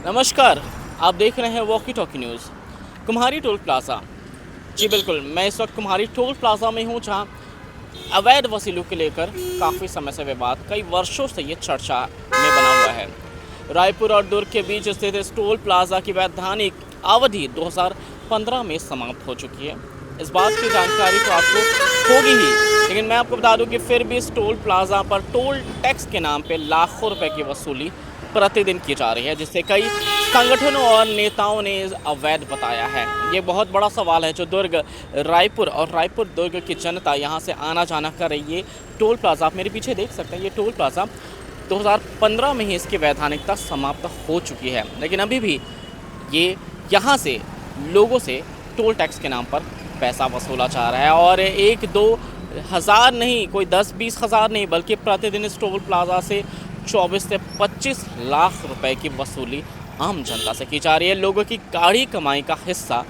नमस्कार, आप देख रहे हैं वॉकी टॉकी न्यूज़। कुम्हारी टोल प्लाज़ा। जी बिल्कुल, मैं इस वक्त कुम्हारी टोल प्लाज़ा में हूँ, जहाँ अवैध वसूली को लेकर काफ़ी समय से विवाद, कई वर्षों से ये चर्चा में बना हुआ है। रायपुर और दुर्ग के बीच स्थित इस टोल प्लाज़ा की वैधानिक अवधि 2015 में समाप्त हो चुकी है। इस बात की जानकारी तो आपको होगी ही, लेकिन मैं आपको बता दूं कि फिर भी इस टोल प्लाज़ा पर टोल टैक्स के नाम पे लाखों रुपए की वसूली प्रतिदिन की जा रही है, जिससे कई संगठनों और नेताओं ने अवैध बताया है। ये बहुत बड़ा सवाल है जो दुर्ग रायपुर और रायपुर दुर्ग की जनता यहाँ से आना जाना कर रही है। टोल प्लाज़ा आप मेरे पीछे देख सकते हैं, ये टोल प्लाज़ा 2015 में ही इसकी वैधानिकता समाप्त हो चुकी है, लेकिन अभी भी ये यहाँ से लोगों से टोल टैक्स के नाम पर पैसा वसूला जा रहा है। और 1-2 हज़ार नहीं, कोई 10-20 हज़ार नहीं, बल्कि प्रतिदिन इस टोल प्लाज़ा से 24 से 25 लाख रुपए की वसूली आम जनता से की जा रही है। लोगों की गाढ़ी कमाई का हिस्सा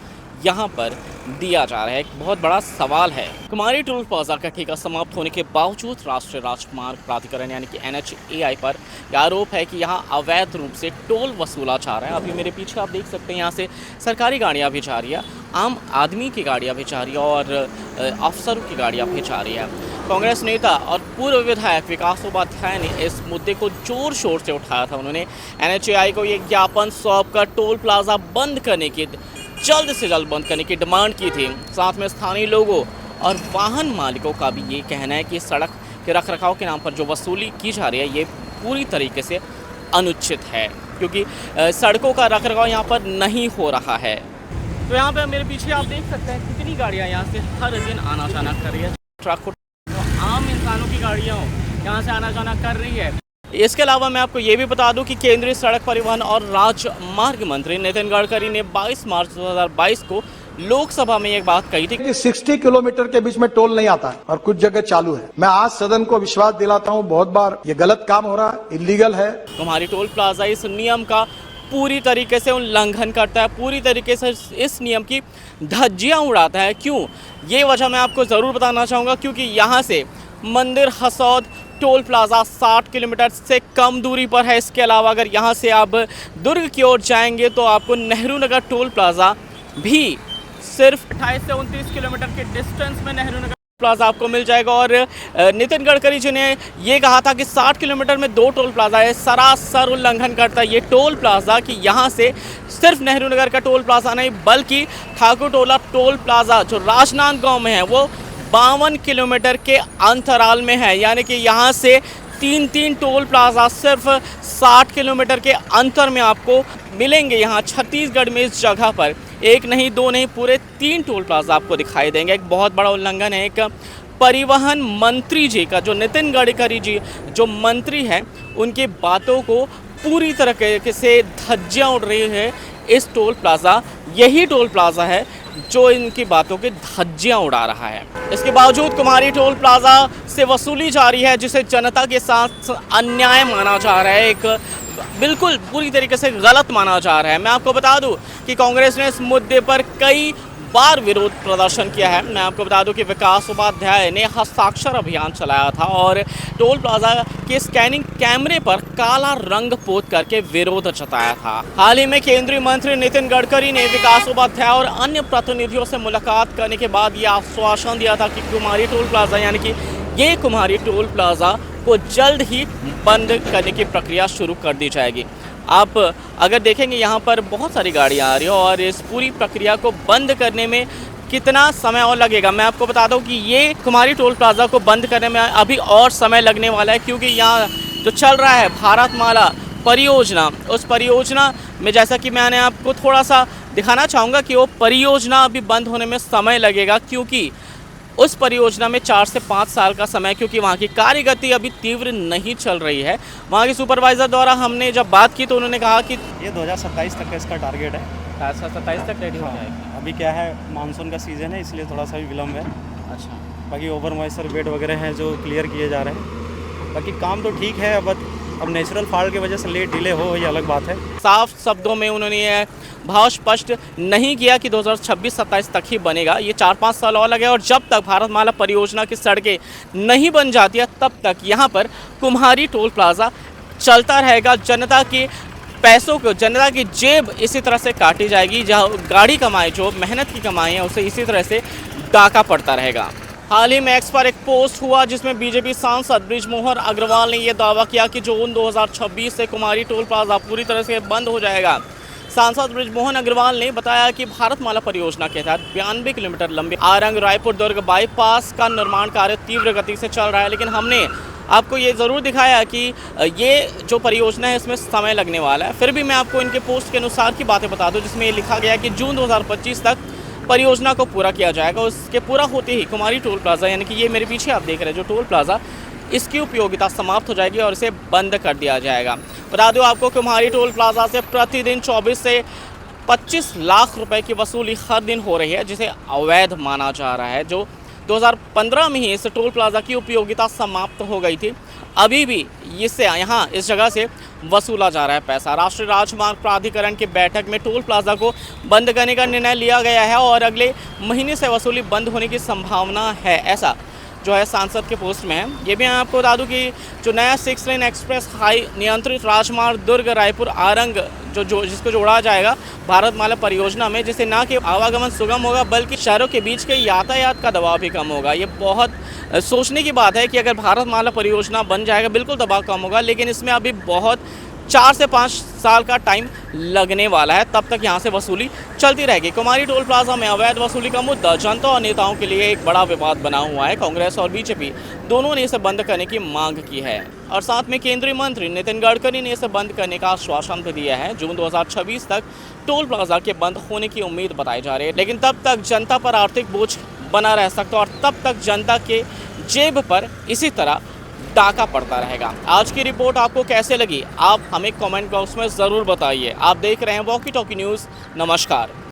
यहाँ पर दिया जा रहा है। एक बहुत बड़ा सवाल है। कुम्हारी टोल प्लाज़ा का ठेका समाप्त होने के बावजूद राष्ट्रीय राजमार्ग प्राधिकरण यानी कि NHAI पर आरोप है कि यहाँ अवैध रूप से टोल वसूला जा रहा है। अभी मेरे पीछे आप देख सकते हैं, यहाँ से सरकारी गाड़ियाँ भी जा रही है, आम आदमी की गाड़ियाँ भी जा रही है और अफसरों की गाड़ियाँ भी जा रही है। कांग्रेस नेता और पूर्व विधायक विकास उपाध्याय ने इस मुद्दे को जोर शोर से उठाया था। उन्होंने NHAI को ये ज्ञापन सौंपकर टोल प्लाज़ा बंद करने की, जल्द से जल्द बंद करने की डिमांड की थी। साथ में स्थानीय लोगों और वाहन मालिकों का भी ये कहना है कि सड़क के रखरखाव के नाम पर जो वसूली की जा रही है, ये पूरी तरीके से अनुचित है, क्योंकि सड़कों का रखरखाव यहाँ पर नहीं हो रहा है। तो यहाँ पे मेरे पीछे आप देख सकते हैं कितनी गाड़ियाँ यहाँ से हर दिन आना जाना कर रही है। ट्रक हो, आम इंसानों की गाड़ियाँ यहाँ से आना जाना कर रही है। इसके अलावा मैं आपको ये भी बता दूं कि केंद्रीय सड़क परिवहन और राजमार्ग मंत्री नितिन गडकरी ने 22 मार्च 2022 को लोकसभा में एक बात कही थी कि 60 किलोमीटर के बीच में टोल नहीं आता है और कुछ जगह चालू है। मैं आज सदन को विश्वास दिलाता हूं, बहुत बार ये गलत काम हो रहा है, इलीगल है। कुम्हारी टोल प्लाजा इस नियम का पूरी तरीके से उल्लंघन करता है, पूरी तरीके से इस नियम की धज्जियां उड़ाता है। क्यों, ये वजह मैं आपको ज़रूर बताना चाहूँगा, क्योंकि यहाँ से मंदिर हसौद टोल प्लाज़ा 60 किलोमीटर से कम दूरी पर है। इसके अलावा अगर यहाँ से आप दुर्ग की ओर जाएंगे तो आपको नेहरू नगर टोल प्लाज़ा भी सिर्फ 28 से 29 किलोमीटर के डिस्टेंस में नेहरू नगर प्लाज़ा आपको मिल जाएगा। और नितिन गडकरी जी ने ये कहा था कि 60 किलोमीटर में 2 टोल प्लाज़ा है, सरासर उल्लंघन करता है ये टोल प्लाज़ा कि यहाँ से सिर्फ नेहरू नगर का टोल प्लाज़ा नहीं, बल्कि ठाकुर टोला टोल प्लाज़ा जो राजनांदगांव में है, वो 52 किलोमीटर के अंतराल में है। यानी कि यहाँ से 3 टोल प्लाज़ा सिर्फ 60 किलोमीटर के अंतर में आपको मिलेंगे। यहाँ छत्तीसगढ़ में इस जगह पर 1 नहीं 2 नहीं, पूरे 3 टोल प्लाज़ा आपको दिखाई देंगे। एक बहुत बड़ा उल्लंघन है एक परिवहन मंत्री जी का, जो नितिन गडकरी जी जो मंत्री हैं, उनकी बातों को पूरी तरीके से धज्जियाँ उड़ रही है। इस टोल प्लाज़ा, यही टोल प्लाज़ा है जो इनकी बातों की धज्जियां उड़ा रहा है। इसके बावजूद कुम्हारी टोल प्लाज़ा से वसूली जारी है, जिसे जनता के साथ अन्याय माना जा रहा है, एक बिल्कुल पूरी तरीके से गलत माना जा रहा है। मैं आपको बता दूं कि कांग्रेस ने इस मुद्दे पर कई बार विरोध प्रदर्शन किया है। मैं आपको बता दूं कि विकास उपाध्याय ने हस्ताक्षर अभियान चलाया था और टोल प्लाज़ा के स्कैनिंग कैमरे पर काला रंग पोत करके विरोध जताया था। हाल ही में केंद्रीय मंत्री नितिन गडकरी ने विकास उपाध्याय और अन्य प्रतिनिधियों से मुलाकात करने के बाद ये आश्वासन दिया था कि कुम्हारी टोल प्लाज़ा यानी कि ये कुम्हारी टोल प्लाज़ा को जल्द ही बंद करने की प्रक्रिया शुरू कर दी जाएगी। आप अगर देखेंगे यहाँ पर बहुत सारी गाड़ियाँ आ रही हैं और इस पूरी प्रक्रिया को बंद करने में कितना समय और लगेगा, मैं आपको बता दूँ कि ये कुम्हारी टोल प्लाज़ा को बंद करने में अभी और समय लगने वाला है, क्योंकि यहाँ जो चल रहा है भारतमाला परियोजना, उस परियोजना में जैसा कि मैंने आपको थोड़ा सा दिखाना चाहूँगा कि वो परियोजना अभी बंद होने में समय लगेगा, क्योंकि उस परियोजना में 4 से 5 साल का समय, क्योंकि वहाँ की कार्य गति अभी तीव्र नहीं चल रही है। वहाँ के सुपरवाइज़र द्वारा हमने जब बात की तो उन्होंने कहा कि ये 2027 तक का इसका टारगेट है। 27 तक रेडी हो जाएगा। अभी क्या है, मानसून का सीज़न है, इसलिए थोड़ा सा भी विलम्ब है। अच्छा, बाकी ओवर मॉइस्चर बेड वगैरह हैं जो क्लियर किए जा रहे हैं। बाकी काम तो ठीक है, अब नेचुरल फॉल्ट की वजह से लेट डिले हो, ये अलग बात है। साफ शब्दों में उन्होंने ये भाव स्पष्ट नहीं किया कि 2026-27 तक ही बनेगा, ये 4-5 साल और लगे। और जब तक भारतमाला परियोजना की सड़कें नहीं बन जाती है, तब तक यहाँ पर कुम्हारी टोल प्लाज़ा चलता रहेगा। जनता की पैसों को, जनता की जेब इसी तरह से काटी जाएगी। जहाँ गाड़ी कमाई, जो मेहनत की कमाई है, उसे इसी तरह से डाका पड़ता रहेगा। हाल ही में एक्स पर एक पोस्ट हुआ जिसमें बीजेपी सांसद बृजमोहन अग्रवाल ने यह दावा किया कि जून 2026 से कुमारी टोल प्लाजा पूरी तरह से बंद हो जाएगा। सांसद बृजमोहन अग्रवाल ने बताया कि भारतमाला परियोजना के तहत 92 किलोमीटर लंबे आरंग रायपुर दुर्ग बाईपास का निर्माण कार्य तीव्र गति से चल रहा है, लेकिन हमने आपको ये ज़रूर दिखाया कि ये जो परियोजना है इसमें समय लगने वाला है। फिर भी मैं आपको इनके पोस्ट के अनुसार की बातें बता दूं, जिसमें ये लिखा गया कि जून 2025 तक परियोजना को पूरा किया जाएगा। उसके पूरा होते ही कुमारी टोल प्लाजा, यानी कि ये मेरे पीछे आप देख रहे हैं जो टोल प्लाजा, इसकी उपयोगिता समाप्त हो जाएगी और इसे बंद कर दिया जाएगा। बता दूं आपको, कुमारी टोल प्लाजा से प्रतिदिन 24 से 25 लाख रुपए की वसूली हर दिन हो रही है, जिसे अवैध माना जा रहा है। जो 2015 में ही इस टोल प्लाजा की उपयोगिता समाप्त हो गई थी, अभी भी इससे यहाँ इस जगह से वसूला जा रहा है पैसा। राष्ट्रीय राजमार्ग प्राधिकरण की बैठक में टोल प्लाजा को बंद करने का निर्णय लिया गया है और अगले महीने से वसूली बंद होने की संभावना है, ऐसा जो है सांसद के पोस्ट में है। ये भी मैं आपको बता दूं कि जो नया 6 लेन एक्सप्रेस हाई नियंत्रित राजमार्ग दुर्ग रायपुर आरंग जो जिसको जोड़ा जाएगा भारतमाला परियोजना में, जिससे न कि आवागमन सुगम होगा बल्कि शहरों के बीच के यातायात का दबाव भी कम होगा। ये बहुत सोचने की बात है कि अगर भारतमाला परियोजना बन जाएगा बिल्कुल दबाव कम होगा, लेकिन इसमें अभी बहुत 4 से 5 साल का टाइम लगने वाला है, तब तक यहाँ से वसूली चलती रहेगी। कुमारी टोल प्लाजा में अवैध वसूली का मुद्दा जनता और नेताओं के लिए एक बड़ा विवाद बना हुआ है। कांग्रेस और बीजेपी दोनों ने इसे बंद करने की मांग की है और साथ में केंद्रीय मंत्री नितिन गडकरी ने इसे बंद करने का आश्वासन भी दिया है। जून 2026 तक टोल प्लाजा के बंद होने की उम्मीद बताई जा रही है, लेकिन तब तक जनता पर आर्थिक बोझ बना रह सकता है और तब तक जनता के जेब पर इसी तरह डाका पड़ता रहेगा। आज की रिपोर्ट आपको कैसे लगी, आप हमें कमेंट बॉक्स में ज़रूर बताइए। आप देख रहे हैं वॉकी टॉकी न्यूज़। नमस्कार।